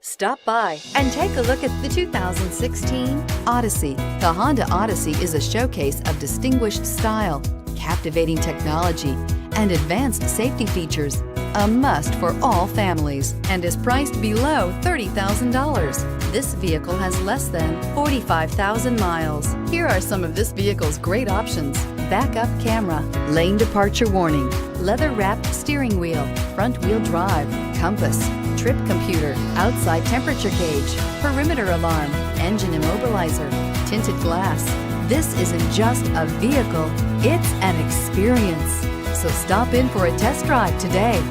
Stop by and take a look at the 2016 Odyssey. The Honda Odyssey is a showcase of distinguished style, captivating technology, and advanced safety features. A must for all families and is priced below $30,000. This vehicle has less than 45,000 miles. Here are some of this vehicle's great options: backup camera, lane departure warning, leather-wrapped steering wheel, front-wheel drive, compass, trip computer, outside temperature gauge, perimeter alarm, engine immobilizer, tinted glass. This isn't just a vehicle, it's an experience. So stop in for a test drive today.